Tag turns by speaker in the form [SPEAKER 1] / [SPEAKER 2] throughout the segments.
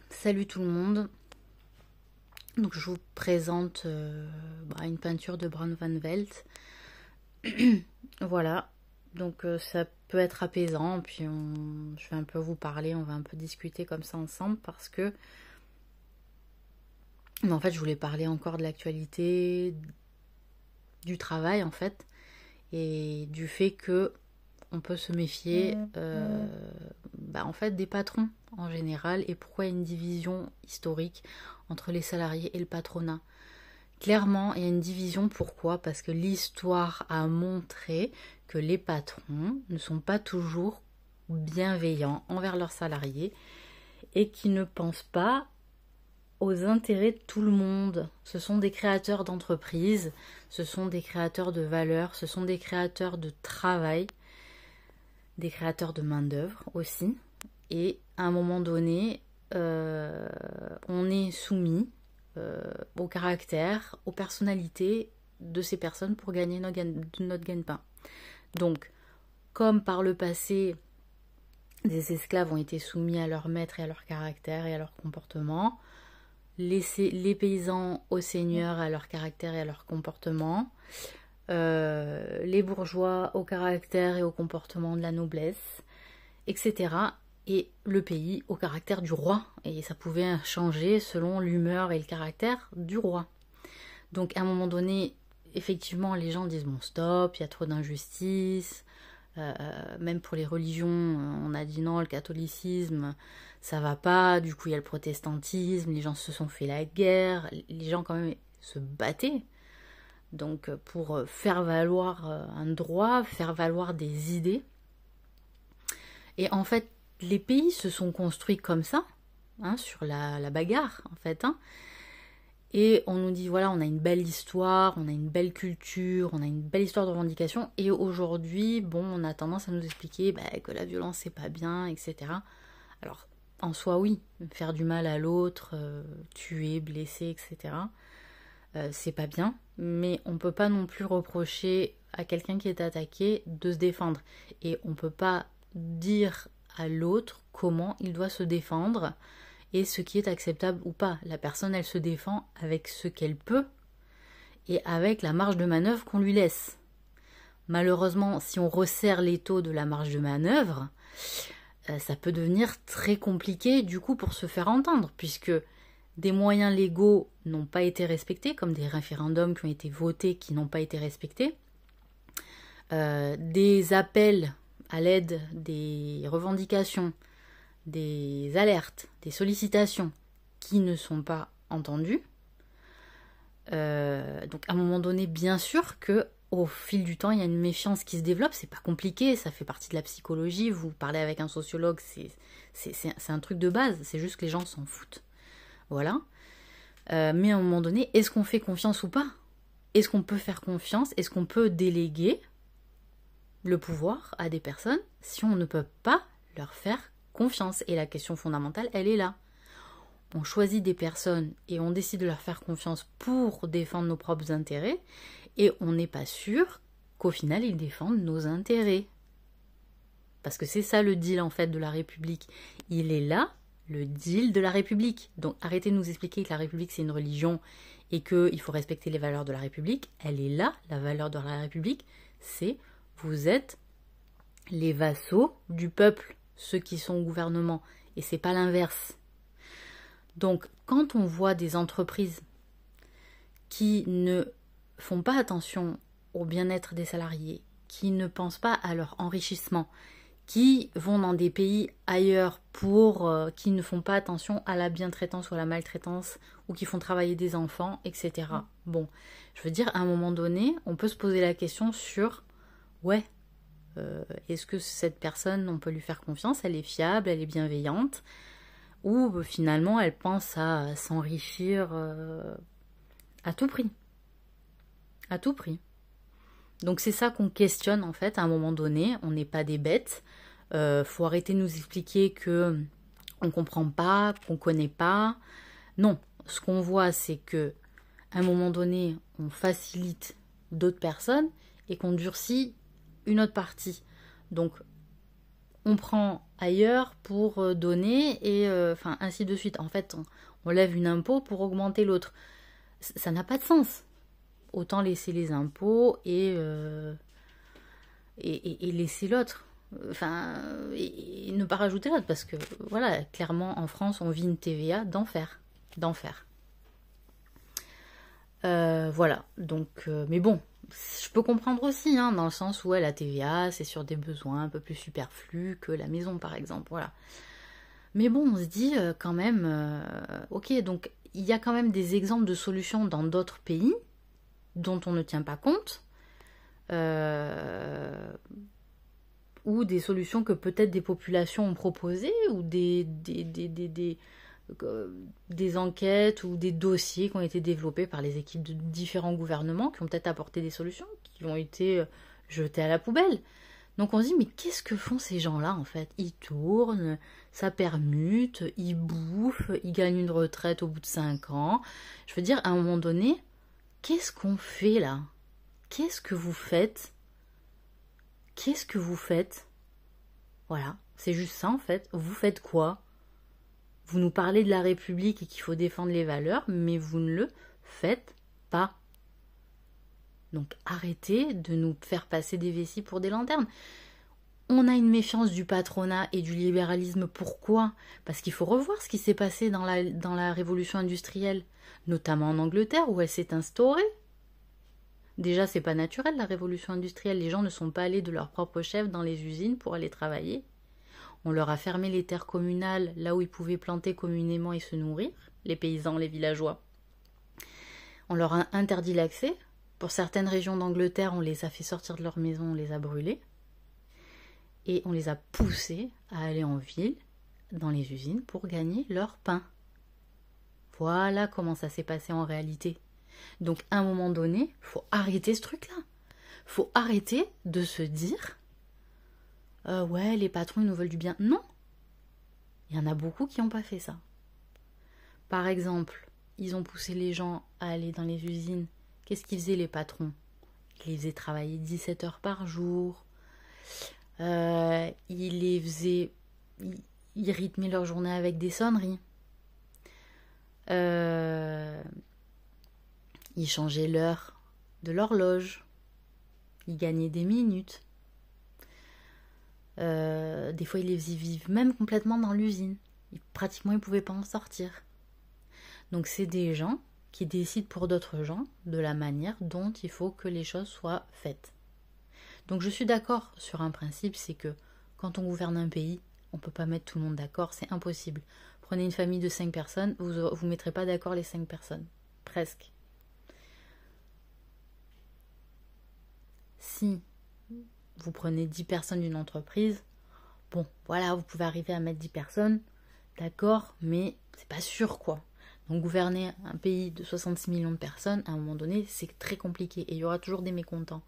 [SPEAKER 1] Salut tout le monde. Donc je vous présente une peinture de Bran van Velt. Voilà. Donc ça peut être apaisant. Puis je vais un peu vous parler, on va un peu discuter comme ça ensemble parce que mais en fait je voulais parler encore de l'actualité, du travail en fait, et du fait que on peut se méfier en fait des patrons en général, et pourquoi il y a une division historique entre les salariés et le patronat. Clairement, il y a une division. Pourquoi? Parce que l'histoire a montré que les patrons ne sont pas toujours bienveillants envers leurs salariés et qui ne pensent pas aux intérêts de tout le monde. Ce sont des créateurs d'entreprises, ce sont des créateurs de valeur, ce sont des créateurs de travail, des créateurs de main-d'œuvre aussi. Et à un moment donné, on est soumis au caractère, aux personnalités de ces personnes pour gagner notre gagne-pain. Donc, comme par le passé, des esclaves ont été soumis à leur maître et à leur caractère et à leur comportement, les paysans aux seigneurs à leur caractère et à leur comportement, les bourgeois au caractère et au comportement de la noblesse, etc. Et le pays au caractère du roi. Et ça pouvait changer selon l'humeur et le caractère du roi. Donc à un moment donné, effectivement, les gens disent bon stop, il y a trop d'injustice. Même pour les religions, on a dit non, le catholicisme, ça va pas. Du coup, il y a le protestantisme, les gens se sont fait la guerre, les gens quand même se battaient. Donc pour faire valoir un droit, faire valoir des idées. Et en fait, les pays se sont construits comme ça, sur la bagarre, en fait. Et on nous dit, voilà, on a une belle histoire, on a une belle culture, on a une belle histoire de revendication. Et aujourd'hui, bon, on a tendance à nous expliquer que la violence, c'est pas bien, etc. Alors, en soi, oui, faire du mal à l'autre, tuer, blesser, etc., c'est pas bien. Mais on peut pas non plus reprocher à quelqu'un qui est attaqué de se défendre. Et on peut pas dire à l'autre comment il doit se défendre et ce qui est acceptable ou pas. La personne, elle se défend avec ce qu'elle peut et avec la marge de manœuvre qu'on lui laisse. Malheureusement, si on resserre l'étau de la marge de manœuvre, ça peut devenir très compliqué du coup pour se faire entendre, puisque des moyens légaux n'ont pas été respectés, comme des référendums qui ont été votés qui n'ont pas été respectés, des appels à l'aide, des revendications, des alertes, des sollicitations qui ne sont pas entendues. Donc à un moment donné, bien sûr que au fil du temps, il y a une méfiance qui se développe. C'est pas compliqué, ça fait partie de la psychologie. Vous parlez avec un sociologue, c'est un truc de base. C'est juste que les gens s'en foutent. Voilà. Mais à un moment donné, est-ce qu'on fait confiance ou pas? Est-ce qu'on peut faire confiance? Est-ce qu'on peut déléguer le pouvoir à des personnes si on ne peut pas leur faire confiance? Et la question fondamentale, elle est là. On choisit des personnes et on décide de leur faire confiance pour défendre nos propres intérêts, et on n'est pas sûr qu'au final ils défendent nos intérêts. Parce que c'est ça le deal en fait de la République. Il est là, le deal de la République. Donc arrêtez de nous expliquer que la République c'est une religion et qu'il faut respecter les valeurs de la République. Elle est là, la valeur de la République, c'est vous êtes les vassaux du peuple, ceux qui sont au gouvernement, et c'est pas l'inverse. Donc, quand on voit des entreprises qui ne font pas attention au bien-être des salariés, qui ne pensent pas à leur enrichissement, qui vont dans des pays ailleurs qui ne font pas attention à la bientraitance ou à la maltraitance, ou qui font travailler des enfants, etc. Bon, je veux dire, à un moment donné, on peut se poser la question sur, est-ce que cette personne, on peut lui faire confiance, elle est fiable, elle est bienveillante, ou finalement elle pense à s'enrichir à tout prix. À tout prix. Donc c'est ça qu'on questionne en fait à un moment donné, on n'est pas des bêtes, faut arrêter de nous expliquer que on comprend pas, qu'on connaît pas. Non, ce qu'on voit c'est que à un moment donné on facilite d'autres personnes et qu'on durcit une autre partie. Donc on prend ailleurs pour donner, et enfin ainsi de suite. En fait, on lève une impôt pour augmenter l'autre. Ça n'a pas de sens. Autant laisser les impôts et laisser l'autre. Enfin, et ne pas rajouter l'autre, parce que voilà, clairement en France, on vit une TVA d'enfer. D'enfer. Voilà, donc, mais bon, je peux comprendre aussi, hein, dans le sens où la TVA, c'est sur des besoins un peu plus superflus que la maison, par exemple, voilà. Mais bon, on se dit quand même, ok, donc il y a quand même des exemples de solutions dans d'autres pays dont on ne tient pas compte, ou des solutions que peut-être des populations ont proposées, ou des enquêtes ou des dossiers qui ont été développés par les équipes de différents gouvernements qui ont peut-être apporté des solutions, qui ont été jetées à la poubelle. Donc on se dit, mais qu'est-ce que font ces gens-là en fait? Ils tournent, ça permute, ils bouffent, ils gagnent une retraite au bout de 5 ans. Je veux dire, à un moment donné, qu'est-ce qu'on fait là? Qu'est-ce que vous faites? Qu'est-ce que vous faites? Voilà, c'est juste ça en fait. Vous faites quoi? Vous nous parlez de la République et qu'il faut défendre les valeurs, mais vous ne le faites pas. Donc arrêtez de nous faire passer des vessies pour des lanternes. On a une méfiance du patronat et du libéralisme. Pourquoi? Parce qu'il faut revoir ce qui s'est passé dans la révolution industrielle, notamment en Angleterre où elle s'est instaurée. Déjà, c'est pas naturel la révolution industrielle. Les gens ne sont pas allés de leur propre chef dans les usines pour aller travailler. On leur a fermé les terres communales, là où ils pouvaient planter communément et se nourrir, les paysans, les villageois. On leur a interdit l'accès. Pour certaines régions d'Angleterre, on les a fait sortir de leur maison, on les a brûlés. Et on les a poussés à aller en ville, dans les usines, pour gagner leur pain. Voilà comment ça s'est passé en réalité. Donc à un moment donné, il faut arrêter ce truc-là. Il faut arrêter de se dire ouais, les patrons, ils nous veulent du bien. Non. Il y en a beaucoup qui n'ont pas fait ça. Par exemple, ils ont poussé les gens à aller dans les usines. Qu'est-ce qu'ils faisaient les patrons? Ils les faisaient travailler 17 heures par jour. Ils rythmaient leur journée avec des sonneries. Ils changeaient l'heure de l'horloge. Ils gagnaient des minutes. Des fois, ils les faisaient vivre même complètement dans l'usine. Pratiquement, ils ne pouvaient pas en sortir. Donc, c'est des gens qui décident pour d'autres gens de la manière dont il faut que les choses soient faites. Donc, je suis d'accord sur un principe, c'est que quand on gouverne un pays, on ne peut pas mettre tout le monde d'accord, c'est impossible. Prenez une famille de 5 personnes, vous ne mettrez pas d'accord les 5 personnes. Presque. Si vous prenez 10 personnes d'une entreprise, bon, voilà, vous pouvez arriver à mettre 10 personnes, d'accord, mais c'est pas sûr, quoi. Donc gouverner un pays de 66 millions de personnes, à un moment donné, c'est très compliqué et il y aura toujours des mécontents.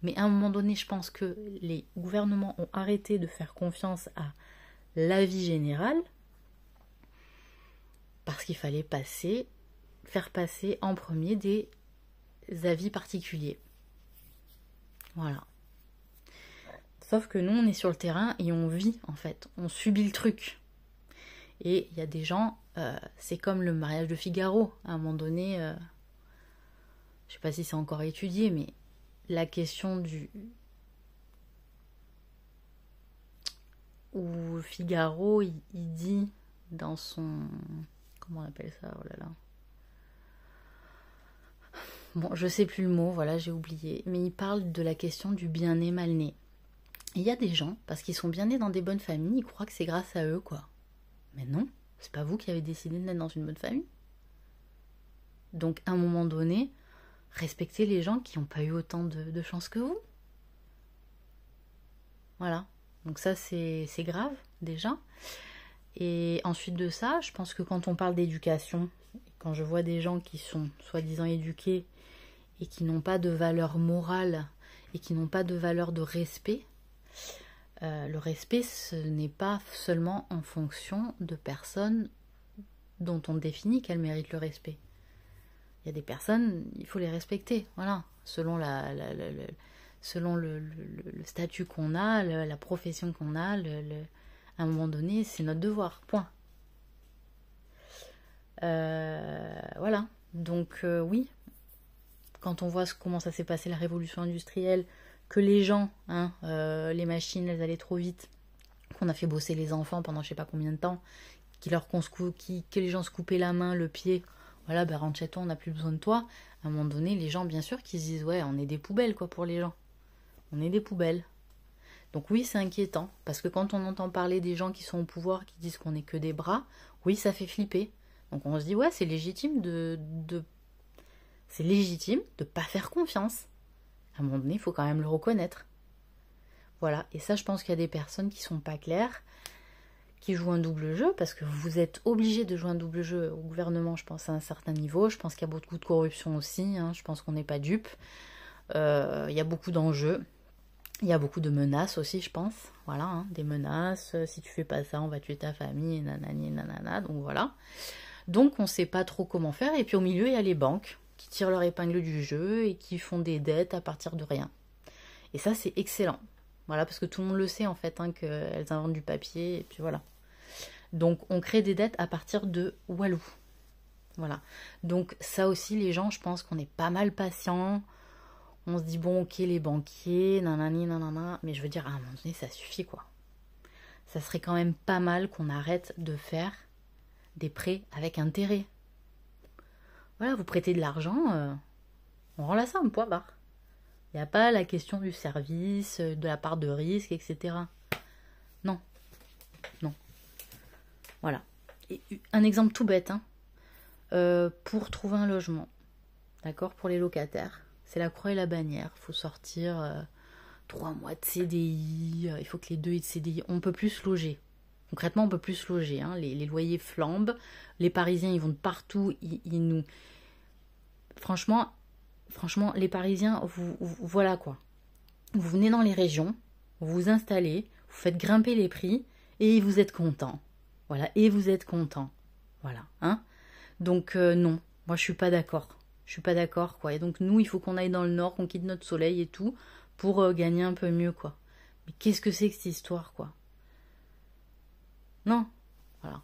[SPEAKER 1] Mais à un moment donné, je pense que les gouvernements ont arrêté de faire confiance à l'avis général parce qu'il fallait faire passer en premier des avis particuliers. Voilà. Sauf que nous, on est sur le terrain et on vit, en fait. On subit le truc. Et il y a des gens, c'est comme le mariage de Figaro. À un moment donné, je sais pas si c'est encore étudié, mais la question où Figaro, il dit dans son... Comment on appelle ça? Oh là là. Bon, je sais plus le mot, voilà, j'ai oublié. Mais il parle de la question du bien né, mal né. Il y a des gens, parce qu'ils sont bien nés dans des bonnes familles, ils croient que c'est grâce à eux, quoi. Mais non, c'est pas vous qui avez décidé de naître dans une bonne famille. Donc, à un moment donné, respectez les gens qui n'ont pas eu autant de chance que vous. Voilà. Donc ça, c'est grave, déjà. Et ensuite de ça, je pense que quand on parle d'éducation, quand je vois des gens qui sont soi-disant éduqués et qui n'ont pas de valeur morale et qui n'ont pas de valeur de respect, le respect, ce n'est pas seulement en fonction de personnes dont on définit qu'elles méritent le respect. Il y a des personnes, il faut les respecter, voilà, selon selon le statut qu'on a, la profession qu'on a, à un moment donné, c'est notre devoir, point. Voilà, donc oui, quand on voit comment ça s'est passé la révolution industrielle, que les gens, les machines, elles allaient trop vite, qu'on a fait bosser les enfants pendant je sais pas combien de temps, que les gens se coupaient la main, le pied, voilà, ben rentre chez toi, on n'a plus besoin de toi. À un moment donné, les gens, bien sûr, qui se disent, ouais, on est des poubelles, quoi, pour les gens. On est des poubelles. Donc oui, c'est inquiétant, parce que quand on entend parler des gens qui sont au pouvoir, qui disent qu'on n'est que des bras, oui, ça fait flipper. Donc on se dit, ouais, c'est légitime c'est légitime de pas faire confiance. À un moment donné, il faut quand même le reconnaître. Voilà, et ça, je pense qu'il y a des personnes qui sont pas claires, qui jouent un double jeu, parce que vous êtes obligé de jouer un double jeu au gouvernement, je pense, à un certain niveau. Je pense qu'il y a beaucoup de corruption aussi, je pense qu'on n'est pas dupes. Il y a beaucoup d'enjeux. Il y a beaucoup de menaces aussi, je pense. Voilà, des menaces. Si tu fais pas ça, on va tuer ta famille, nanani, nanana. Donc voilà. Donc on ne sait pas trop comment faire. Et puis au milieu, il y a les banques qui tirent leur épingle du jeu et qui font des dettes à partir de rien. Et ça, c'est excellent. Voilà, parce que tout le monde le sait en fait, qu'elles inventent du papier. Et puis voilà. Donc on crée des dettes à partir de Walou. Voilà. Donc ça aussi, les gens, je pense qu'on est pas mal patients. On se dit, bon, ok, les banquiers, nanani, nanana. Mais je veux dire, à un moment donné, ça suffit, quoi. Ça serait quand même pas mal qu'on arrête de faire des prêts avec intérêt. Voilà, vous prêtez de l'argent, on rend la somme, point barre. Il n'y a pas la question du service, de la part de risque, etc. Non. Non. Voilà. Et un exemple tout bête, pour trouver un logement, d'accord, pour les locataires, c'est la croix et la bannière. Il faut sortir 3 mois de CDI, il faut que les 2 aient de CDI. On ne peut plus se loger. Concrètement, on ne peut plus se loger. Les loyers flambent. Les Parisiens, ils vont de partout. Ils nous... Franchement, les Parisiens, voilà quoi. Vous venez dans les régions, vous vous installez, vous faites grimper les prix et vous êtes content. Voilà, et vous êtes content. Voilà, Donc non, moi je suis pas d'accord. Je suis pas d'accord, quoi. Et donc nous, il faut qu'on aille dans le nord, qu'on quitte notre soleil et tout, pour gagner un peu mieux, quoi. Mais qu'est-ce que c'est que cette histoire, quoi? Non, voilà.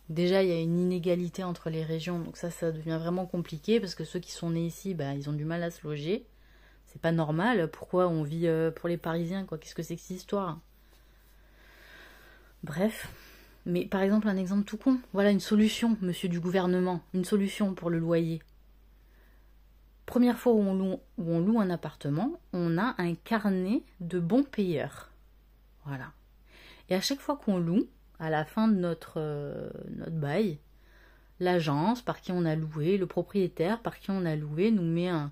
[SPEAKER 1] Déjà, il y a une inégalité entre les régions, donc ça devient vraiment compliqué, parce que ceux qui sont nés ici, ils ont du mal à se loger. C'est pas normal. Pourquoi on vit pour les Parisiens, quoi? Qu'est-ce que c'est que cette histoire? Bref. Mais par exemple, un exemple tout con. Voilà une solution, monsieur du gouvernement. Une solution pour le loyer. Première fois où on loue un appartement, on a un carnet de bons payeurs. Voilà. Et à chaque fois qu'on loue, à la fin de notre bail, l'agence par qui on a loué, le propriétaire par qui on a loué nous met un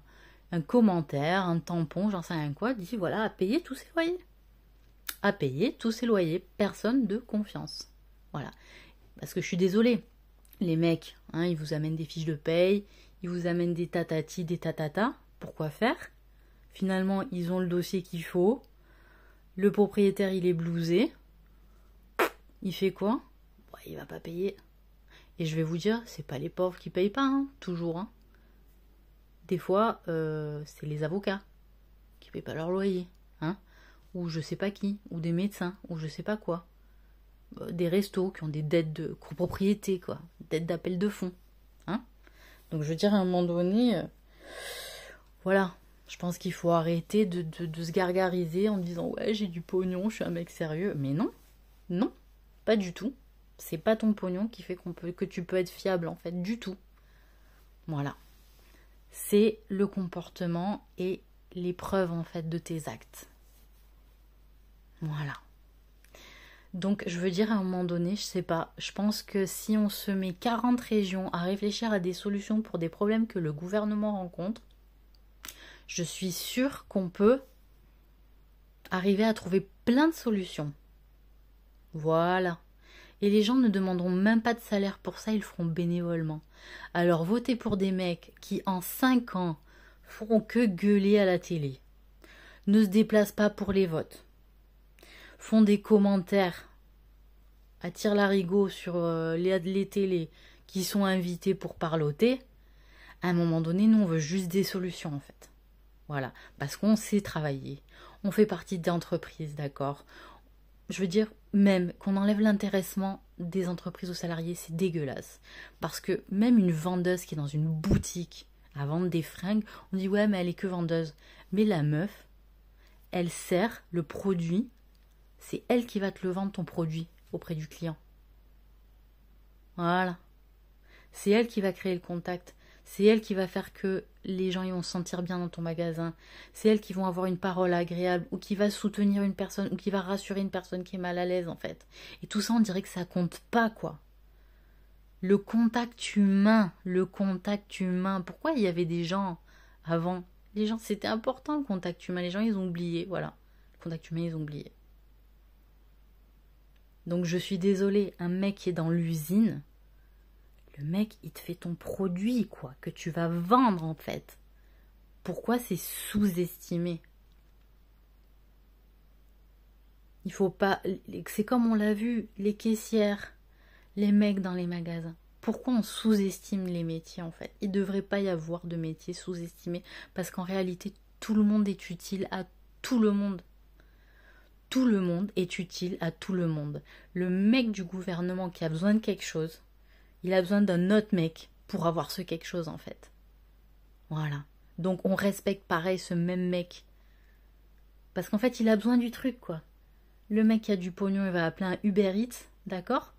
[SPEAKER 1] commentaire, un tampon, j'en sais rien quoi, dit voilà, à payer tous ses loyers. À payer tous ses loyers. Personne de confiance. Voilà. Parce que je suis désolée, les mecs, ils vous amènent des fiches de paye, ils vous amènent des tatatis, des tatatas. Pourquoi faire? Finalement, ils ont le dossier qu'il faut. Le propriétaire, il est blousé. Il fait quoi? Il va pas payer. Et je vais vous dire, c'est pas les pauvres qui payent pas, toujours. Des fois, c'est les avocats qui payent pas leur loyer. Ou je sais pas qui, ou des médecins, ou je sais pas quoi. Des restos qui ont des dettes de copropriété, quoi. Dettes d'appel de fonds. Donc je veux dire, à un moment donné, voilà, je pense qu'il faut arrêter de se gargariser en disant ouais, j'ai du pognon, je suis un mec sérieux. Mais non, non, pas du tout. C'est pas ton pognon qui fait que tu peux être fiable, en fait, du tout. Voilà. C'est le comportement et les preuves, en fait, de tes actes. Voilà. Donc, je veux dire, à un moment donné, je sais pas, je pense que si on se met 40 régions à réfléchir à des solutions pour des problèmes que le gouvernement rencontre, je suis sûre qu'on peut arriver à trouver plein de solutions. Voilà. Et les gens ne demanderont même pas de salaire pour ça, ils le feront bénévolement. Alors, votez pour des mecs qui, en 5 ans, feront que gueuler à la télé, ne se déplacent pas pour les votes, font des commentaires à tire-larigot sur les télés qui sont invités pour parloter. À un moment donné, nous, on veut juste des solutions, en fait. Voilà, parce qu'on sait travailler, on fait partie d'entreprises, d'accord. Je veux dire, même qu'on enlève l'intéressement des entreprises aux salariés, c'est dégueulasse. Parce que même une vendeuse qui est dans une boutique à vendre des fringues, on dit ouais, mais elle est que vendeuse. Mais la meuf, elle sert le produit, c'est elle qui va te le vendre ton produit auprès du client. Voilà. C'est elle qui va créer le contact. C'est elle qui va faire que les gens ils vont se sentir bien dans ton magasin. C'est elle qui vont avoir une parole agréable ou qui va soutenir une personne ou qui va rassurer une personne qui est mal à l'aise en fait. Et tout ça on dirait que ça compte pas quoi. Le contact humain, le contact humain. Pourquoi il y avait des gens avant? Les gens, c'était important le contact humain. Les gens ils ont oublié, voilà. Le contact humain ils ont oublié. Donc je suis désolée, un mec qui est dans l'usine, le mec, il te fait ton produit, quoi, que tu vas vendre, en fait. Pourquoi c'est sous-estimé? Il faut pas... C'est comme on l'a vu, les caissières, les mecs dans les magasins. Pourquoi on sous-estime les métiers, en fait? Il ne devrait pas y avoir de métiers sous-estimés, parce qu'en réalité, tout le monde est utile à tout le monde. Tout le monde est utile à tout le monde. Le mec du gouvernement qui a besoin de quelque chose, il a besoin d'un autre mec pour avoir ce quelque chose en fait. Voilà. Donc on respecte pareil ce même mec. Parce qu'en fait il a besoin du truc quoi. Le mec qui a du pognon il va appeler un Uber Eats, d'accord?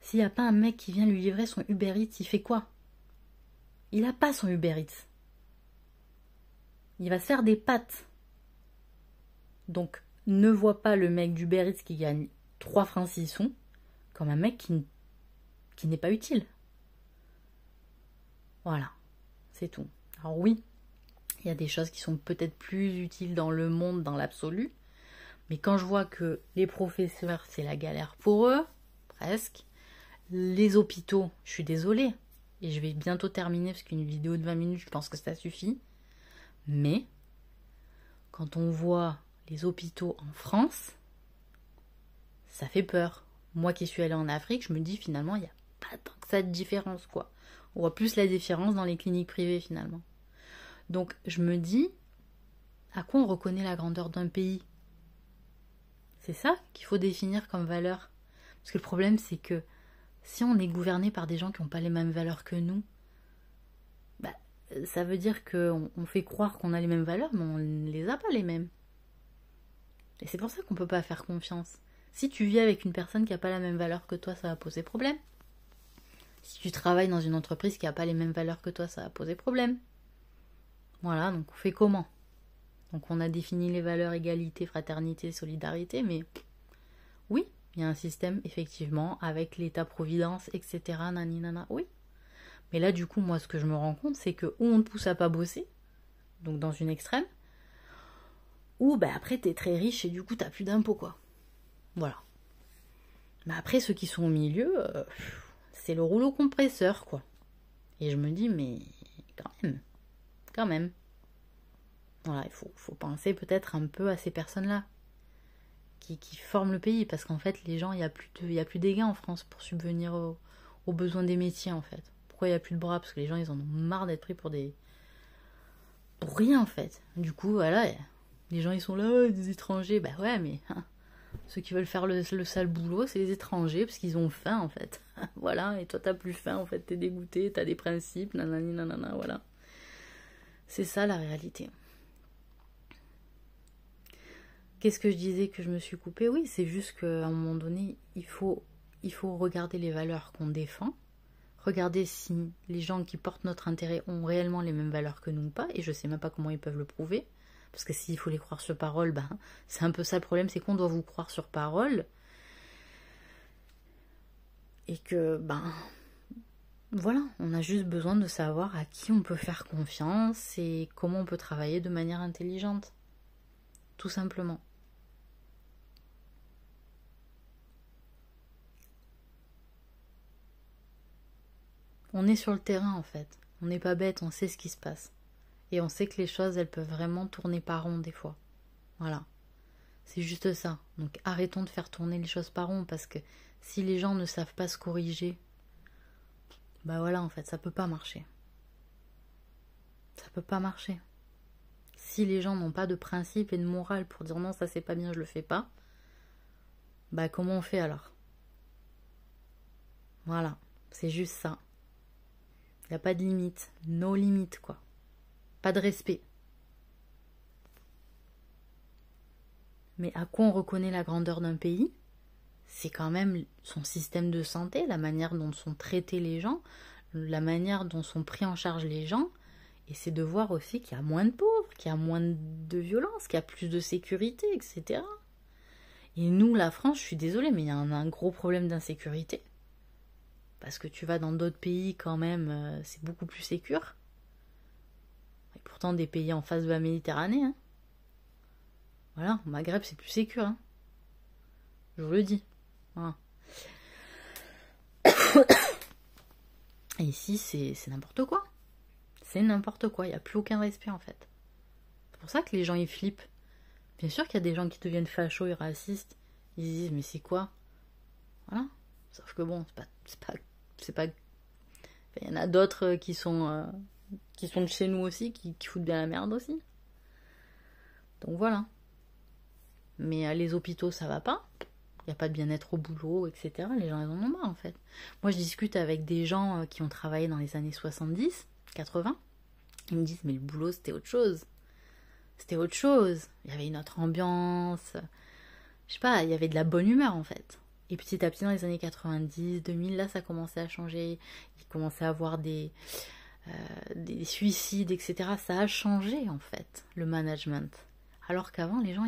[SPEAKER 1] S'il n'y a pas un mec qui vient lui livrer son Uber Eats, il fait quoi? Il n'a pas son Uber Eats. Il va se faire des pâtes. Donc ne vois pas le mec d'Uber Eats qui gagne 3 francs 6 sous comme un mec qui n'est pas utile. Voilà, c'est tout. Alors oui, il y a des choses qui sont peut-être plus utiles dans le monde, dans l'absolu, mais quand je vois que les professeurs, c'est la galère pour eux, presque, les hôpitaux, je suis désolée, et je vais bientôt terminer parce qu'une vidéo de 20 minutes, je pense que ça suffit, mais quand on voit les hôpitaux en France, ça fait peur. Moi qui suis allée en Afrique, je me dis finalement, il n'y a pas tant que ça de différence, quoi. On voit plus la différence dans les cliniques privées, finalement. Donc, je me dis, à quoi on reconnaît la grandeur d'un pays? C'est ça qu'il faut définir comme valeur. Parce que le problème, c'est que si on est gouverné par des gens qui n'ont pas les mêmes valeurs que nous, bah, ça veut dire qu'on fait croire qu'on a les mêmes valeurs, mais on ne les a pas les mêmes. Et c'est pour ça qu'on ne peut pas faire confiance. Si tu vis avec une personne qui n'a pas la même valeur que toi, ça va poser problème. Si tu travailles dans une entreprise qui n'a pas les mêmes valeurs que toi, ça va poser problème. Voilà, donc on fait comment? Donc on a défini les valeurs égalité, fraternité, solidarité, mais oui, il y a un système, effectivement, avec l'État-providence, etc. Naninana, oui. Mais là, du coup, moi, ce que je me rends compte, c'est que ou on te pousse à pas bosser, donc dans une extrême, ou bah, après, t'es très riche et du coup, t'as plus d'impôts, quoi. Voilà. Mais après, ceux qui sont au milieu, c'est le rouleau compresseur, quoi. Et je me dis, mais quand même. Voilà, il faut penser peut-être un peu à ces personnes-là qui forment le pays, parce qu'en fait, les gens, il y a plus d'égal en France pour subvenir aux besoins des métiers, en fait. Pourquoi il n'y a plus de bras? Parce que les gens, ils en ont marre d'être pris pour rien, en fait. Du coup, voilà, les gens, ils sont là, des étrangers. Bah ouais, mais ceux qui veulent faire le sale boulot, c'est les étrangers, parce qu'ils ont faim, en fait. Voilà, et toi, t'as plus faim, en fait, t'es dégoûté, t'as des principes, nanani, nanana, voilà. C'est ça, la réalité. Qu'est-ce que je disais que je me suis coupée? Oui, c'est juste qu'à un moment donné, il faut regarder les valeurs qu'on défend, regarder si les gens qui portent notre intérêt ont réellement les mêmes valeurs que nous ou pas, et je sais même pas comment ils peuvent le prouver, parce que s'il faut les croire sur parole, ben, c'est un peu ça le problème, c'est qu'on doit vous croire sur parole, et que, ben, voilà, on a juste besoin de savoir à qui on peut faire confiance et comment on peut travailler de manière intelligente. Tout simplement. On est sur le terrain en fait. On n'est pas bête, on sait ce qui se passe. Et on sait que les choses, elles peuvent vraiment tourner par rond des fois. Voilà. C'est juste ça. Donc arrêtons de faire tourner les choses par rond, parce que si les gens ne savent pas se corriger, bah voilà en fait, ça peut pas marcher. Ça peut pas marcher. Si les gens n'ont pas de principe et de morale pour dire non, ça c'est pas bien, je le fais pas, bah comment on fait alors? Voilà, c'est juste ça. Il n'y a pas de limite, no limite quoi. Pas de respect. Mais à quoi on reconnaît la grandeur d'un pays? C'est quand même son système de santé, la manière dont sont traités les gens, la manière dont sont pris en charge les gens. Et c'est de voir aussi qu'il y a moins de pauvres, qu'il y a moins de violence, qu'il y a plus de sécurité, etc. Et nous, la France, je suis désolée, mais il y a un gros problème d'insécurité. Parce que tu vas dans d'autres pays quand même, c'est beaucoup plus sécure. Et pourtant des pays en face de la Méditerranée. Hein. Voilà, au Maghreb c'est plus sécure. Hein. Je vous le dis. Voilà. Et ici c'est n'importe quoi. C'est n'importe quoi, il n'y a plus aucun respect en fait. C'est pour ça que les gens ils flippent. Bien sûr qu'il y a des gens qui deviennent fachos et racistes. Ils se disent mais c'est quoi? Voilà. Sauf que bon, c'est pas. Il y en a d'autres qui sont de chez nous aussi, qui foutent bien la merde aussi. Donc voilà. Mais les hôpitaux, ça va pas. Il n'y a pas de bien-être au boulot, etc. Les gens, ils en ont marre, en fait. Moi, je discute avec des gens qui ont travaillé dans les années 70, 80. Ils me disent, mais le boulot, c'était autre chose. C'était autre chose. Il y avait une autre ambiance. Je sais pas, il y avait de la bonne humeur, en fait. Et petit à petit, dans les années 90, 2000, là, ça commençait à changer. Il commençait à avoir des suicides, etc. Ça a changé, en fait, le management. Alors qu'avant, les gens,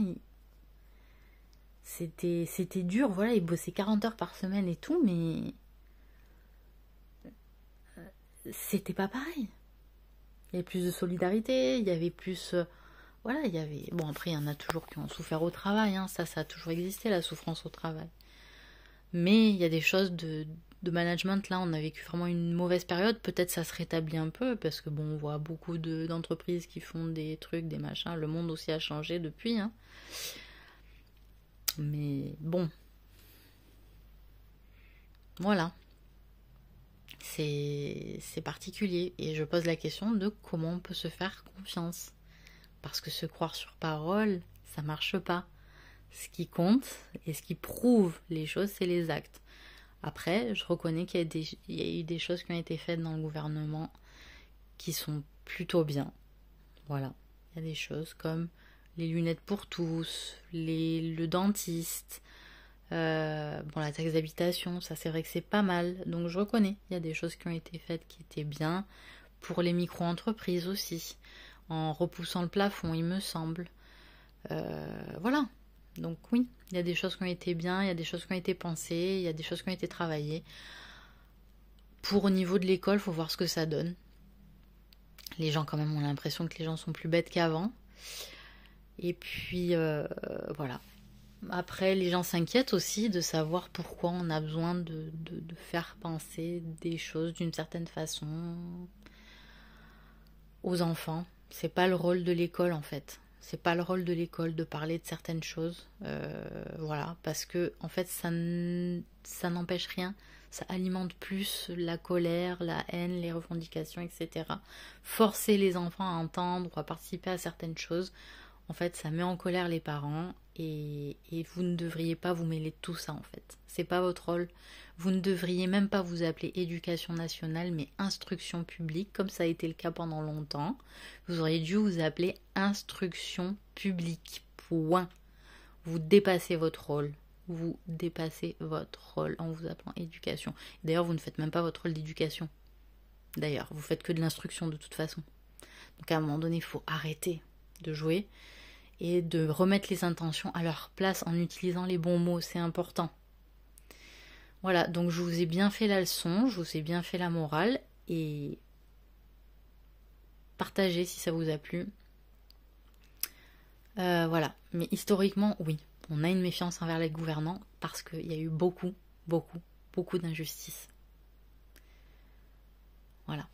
[SPEAKER 1] c'était dur, voilà, ils bossaient 40 heures par semaine et tout, mais c'était pas pareil. Il y avait plus de solidarité, il y avait plus... voilà, il y avait... Bon, après, il y en a toujours qui ont souffert au travail, hein, ça a toujours existé, la souffrance au travail. Mais il y a des choses de management, là, on a vécu vraiment une mauvaise période, peut-être ça se rétablit un peu, parce que bon, on voit beaucoup d'entreprises qui font des trucs, des machins, le monde aussi a changé depuis, hein. Mais bon, voilà, c'est particulier. Et je pose la question de comment on peut se faire confiance. Parce que se croire sur parole, ça marche pas. Ce qui compte et ce qui prouve les choses, c'est les actes. Après, je reconnais qu'il y a eu des choses qui ont été faites dans le gouvernement qui sont plutôt bien. Voilà, il y a des choses comme les lunettes pour tous, le dentiste, bon, la taxe d'habitation, ça c'est vrai que c'est pas mal. Donc je reconnais, il y a des choses qui ont été faites qui étaient bien. Pour les micro-entreprises aussi, en repoussant le plafond, il me semble. Voilà. Donc oui, il y a des choses qui ont été bien, il y a des choses qui ont été pensées, il y a des choses qui ont été travaillées. Pour au niveau de l'école, il faut voir ce que ça donne. Les gens quand même ont l'impression que les gens sont plus bêtes qu'avant. Et puis voilà. Après, les gens s'inquiètent aussi de savoir pourquoi on a besoin de faire penser des choses d'une certaine façon aux enfants. C'est pas le rôle de l'école en fait. C'est pas le rôle de l'école de parler de certaines choses. Voilà, parce que en fait, ça n'empêche rien. Ça alimente plus la colère, la haine, les revendications, etc. Forcer les enfants à entendre ou à participer à certaines choses, en fait, ça met en colère les parents et vous ne devriez pas vous mêler de tout ça, en fait. C'est pas votre rôle. Vous ne devriez même pas vous appeler éducation nationale, mais instruction publique, comme ça a été le cas pendant longtemps. Vous auriez dû vous appeler instruction publique. Point. Vous dépassez votre rôle. Vous dépassez votre rôle en vous appelant éducation. D'ailleurs, vous ne faites même pas votre rôle d'éducation. D'ailleurs, vous faites que de l'instruction de toute façon. Donc à un moment donné, il faut arrêter de jouer et de remettre les intentions à leur place en utilisant les bons mots, c'est important. Voilà, donc je vous ai bien fait la leçon, je vous ai bien fait la morale, et partagez si ça vous a plu. Voilà, mais historiquement, oui, on a une méfiance envers les gouvernants parce qu'il y a eu beaucoup d'injustices. Voilà.